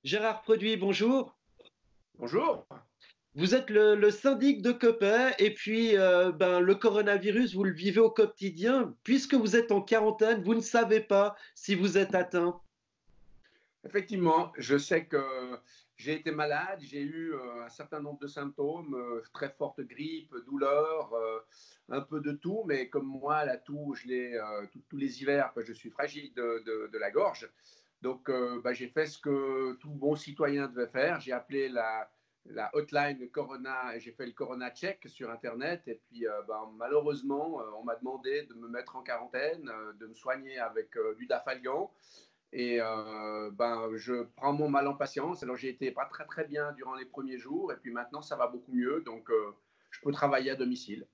Gérard Produit, bonjour. Bonjour. Vous êtes le syndic de Coppet et puis le coronavirus, vous le vivez au quotidien. Puisque vous êtes en quarantaine, vous ne savez pas si vous êtes atteint. Effectivement, je sais que j'ai été malade, j'ai eu un certain nombre de symptômes, très forte grippe, douleur, un peu de tout, mais comme moi, la toux, je l'ai tous les hivers, je suis fragile de la gorge. Donc, j'ai fait ce que tout bon citoyen devait faire. J'ai appelé la hotline Corona et j'ai fait le Corona Check sur Internet. Et puis, malheureusement, on m'a demandé de me mettre en quarantaine, de me soigner avec du Dafalgan. Et je prends mon mal en patience. Alors, j'ai été pas très, très bien durant les premiers jours. Et puis maintenant, ça va beaucoup mieux. Donc, je peux travailler à domicile.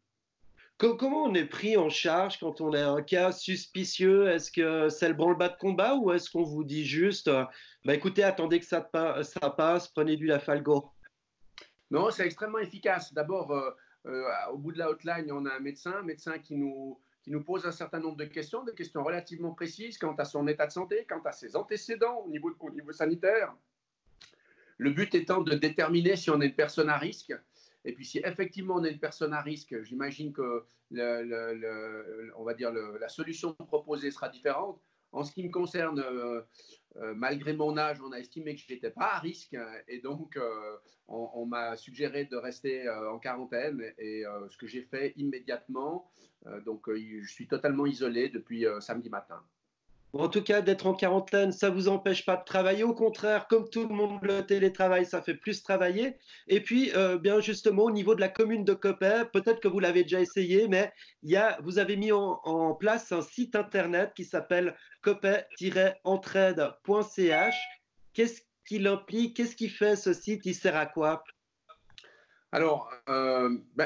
Comment on est pris en charge quand on a un cas suspicieux? Est-ce que c'est le branle-bas de combat ou est-ce qu'on vous dit juste, écoutez, attendez que ça passe, prenez du Lafalgo? Non, c'est extrêmement efficace. D'abord, au bout de la hotline, on a un médecin qui nous pose un certain nombre de questions, des questions relativement précises quant à son état de santé, quant à ses antécédents au niveau sanitaire. Le but étant de déterminer si on est une personne à risque. Et puis, si effectivement on est une personne à risque, j'imagine que on va dire la solution proposée sera différente. En ce qui me concerne, malgré mon âge, on a estimé que je n'étais pas à risque et donc on m'a suggéré de rester en quarantaine et ce que j'ai fait immédiatement. Donc, je suis totalement isolé depuis samedi matin. En tout cas, d'être en quarantaine, ça vous empêche pas de travailler. Au contraire, comme tout le monde le télétravail, ça fait plus travailler. Et puis, bien justement, au niveau de la commune de Coppet, peut-être que vous l'avez déjà essayé, mais vous avez mis en place un site internet qui s'appelle coppet-entraide.ch. Qu'est-ce qu'il implique? Qu'est-ce qui fait ce site? Il sert à quoi? Alors,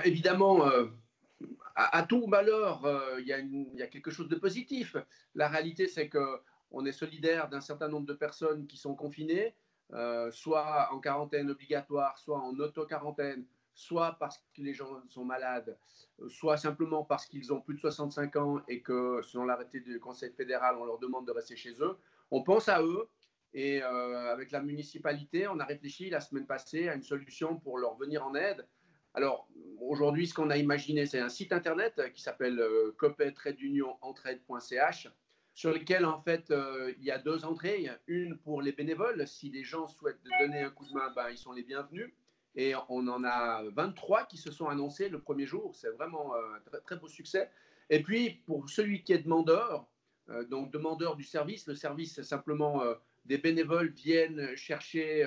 évidemment, à tout malheur, il y a quelque chose de positif. La réalité, c'est qu'on est solidaire d'un certain nombre de personnes qui sont confinées, soit en quarantaine obligatoire, soit en auto-quarantaine, soit parce que les gens sont malades, soit simplement parce qu'ils ont plus de 65 ans et que, selon l'arrêté du Conseil fédéral, on leur demande de rester chez eux. On pense à eux et avec la municipalité, on a réfléchi la semaine passée à une solution pour leur venir en aide. Alors, aujourd'hui, ce qu'on a imaginé, c'est un site internet qui s'appelle copet-entraide.ch, sur lequel, en fait, il y a deux entrées. Une pour les bénévoles. Si les gens souhaitent donner un coup de main, ils sont les bienvenus. Et on en a 23 qui se sont annoncés le premier jour. C'est vraiment un très, très beau succès. Et puis, pour celui qui est demandeur, donc demandeur du service, le service, c'est simplement des bénévoles viennent chercher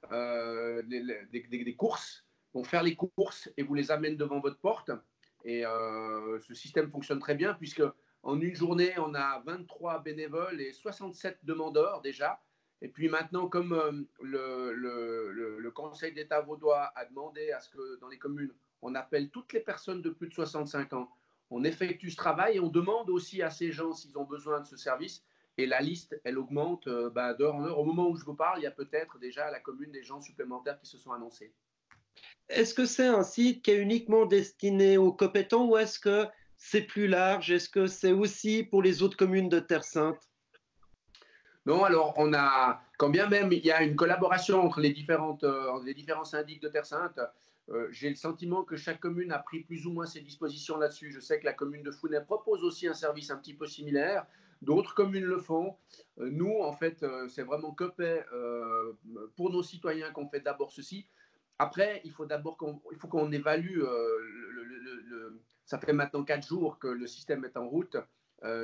des courses, vont faire les courses et vous les amènent devant votre porte. Et ce système fonctionne très bien puisque en une journée, on a 23 bénévoles et 67 demandeurs déjà. Et puis maintenant, comme le Conseil d'État vaudois a demandé à ce que dans les communes, on appelle toutes les personnes de plus de 65 ans, on effectue ce travail et on demande aussi à ces gens s'ils ont besoin de ce service. Et la liste, elle augmente d'heure en heure. Au moment où je vous parle, il y a peut-être déjà à la commune des gens supplémentaires qui se sont annoncés. Est-ce que c'est un site qui est uniquement destiné aux compétents ou est-ce que c'est plus large? Est-ce que c'est aussi pour les autres communes de Terre Sainte? Non, alors on a, quand bien même il y a une collaboration entre les différents syndics de Terre Sainte, j'ai le sentiment que chaque commune a pris plus ou moins ses dispositions là-dessus. Je sais que la commune de Founet propose aussi un service un petit peu similaire. D'autres communes le font. Nous, en fait, c'est vraiment Copet pour nos citoyens qu'on fait d'abord ceci. Après, il faut qu'on évalue. Ça fait maintenant 4 jours que le système est en route.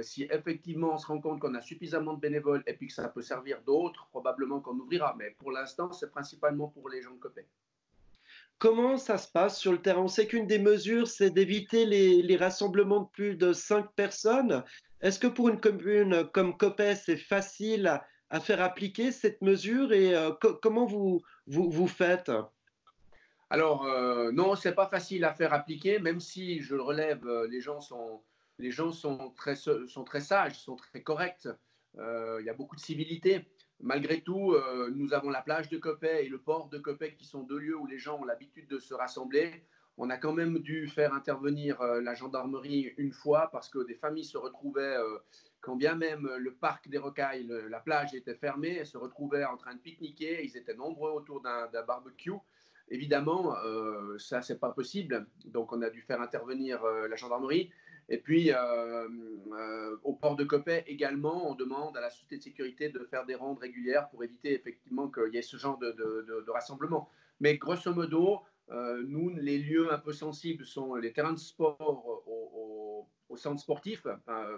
Si effectivement on se rend compte qu'on a suffisamment de bénévoles et puis que ça peut servir d'autres, probablement qu'on ouvrira. Mais pour l'instant, c'est principalement pour les gens de Copec. Comment ça se passe sur le terrain? On sait qu'une des mesures, c'est d'éviter les rassemblements de plus de 5 personnes. Est-ce que pour une commune comme Copé, c'est facile à faire appliquer cette mesure et comment vous faites? Alors, non, c'est pas facile à faire appliquer, même si, je le relève, les gens sont très sages, sont très corrects. Il y a beaucoup de civilité. Malgré tout, nous avons la plage de Copet et le port de Copet qui sont deux lieux où les gens ont l'habitude de se rassembler. On a quand même dû faire intervenir la gendarmerie une fois parce que des familles se retrouvaient, quand bien même le parc des Rocailles, la plage était fermée, elles se retrouvaient en train de pique-niquer. Ils étaient nombreux autour d'un barbecue. Évidemment, ça, c'est pas possible. Donc, on a dû faire intervenir la gendarmerie. Et puis, au port de Coppet également, on demande à la société de sécurité de faire des rondes régulières pour éviter effectivement qu'il y ait ce genre de rassemblement. Mais grosso modo, nous, les lieux un peu sensibles sont les terrains de sport au centre sportif,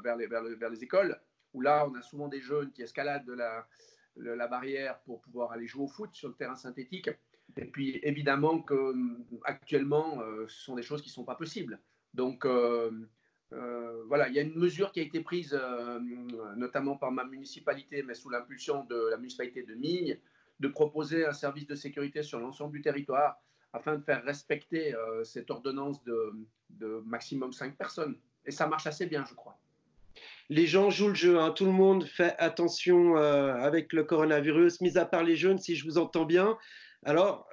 vers les écoles, où là, on a souvent des jeunes qui escaladent la barrière pour pouvoir aller jouer au foot sur le terrain synthétique. Et puis, évidemment qu'actuellement, ce sont des choses qui ne sont pas possibles. Donc, voilà, il y a une mesure qui a été prise notamment par ma municipalité, mais sous l'impulsion de la municipalité de Migne, de proposer un service de sécurité sur l'ensemble du territoire afin de faire respecter cette ordonnance de maximum 5 personnes. Et ça marche assez bien, je crois. Les gens jouent le jeu, hein. Tout le monde fait attention avec le coronavirus, mis à part les jeunes, si je vous entends bien. Alors,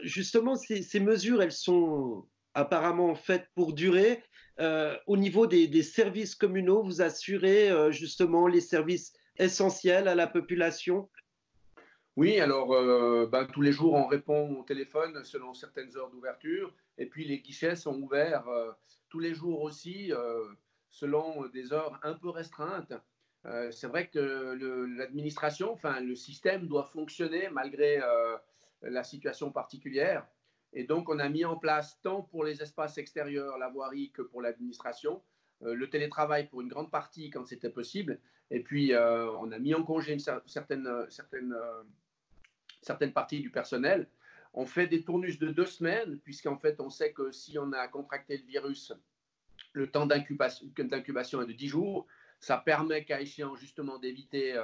justement, ces mesures, elles sont apparemment faites pour durer. Au niveau des services communaux, vous assurez justement les services essentiels à la population? Oui, alors tous les jours, on répond au téléphone selon certaines heures d'ouverture. Et puis, les guichets sont ouverts tous les jours aussi, selon des heures un peu restreintes. C'est vrai que l'administration, enfin, le système doit fonctionner malgré la situation particulière. Et donc, on a mis en place, tant pour les espaces extérieurs, la voirie, que pour l'administration, le télétravail pour une grande partie quand c'était possible. Et puis, on a mis en congé certaines parties du personnel. On fait des tournus de 2 semaines, puisqu'en fait, on sait que si on a contracté le virus, le temps d'incubation est de 10 jours. Ça permet, qu'à échéant, justement, d'éviter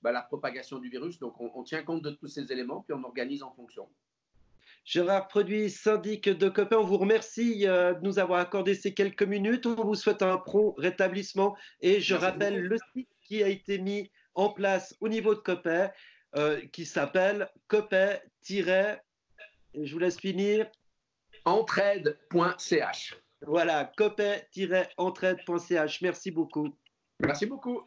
la propagation du virus. Donc, on tient compte de tous ces éléments, puis on organise en fonction. Gérard Produit, syndic de Coppet, on vous remercie de nous avoir accordé ces quelques minutes. On vous souhaite un prompt rétablissement et je Merci rappelle beaucoup. le site qui a été mis en place au niveau de Coppet, qui s'appelle Coppet- je vous laisse finir. Entraide.ch. Voilà, coppet-entraide.ch. Merci beaucoup. Merci beaucoup.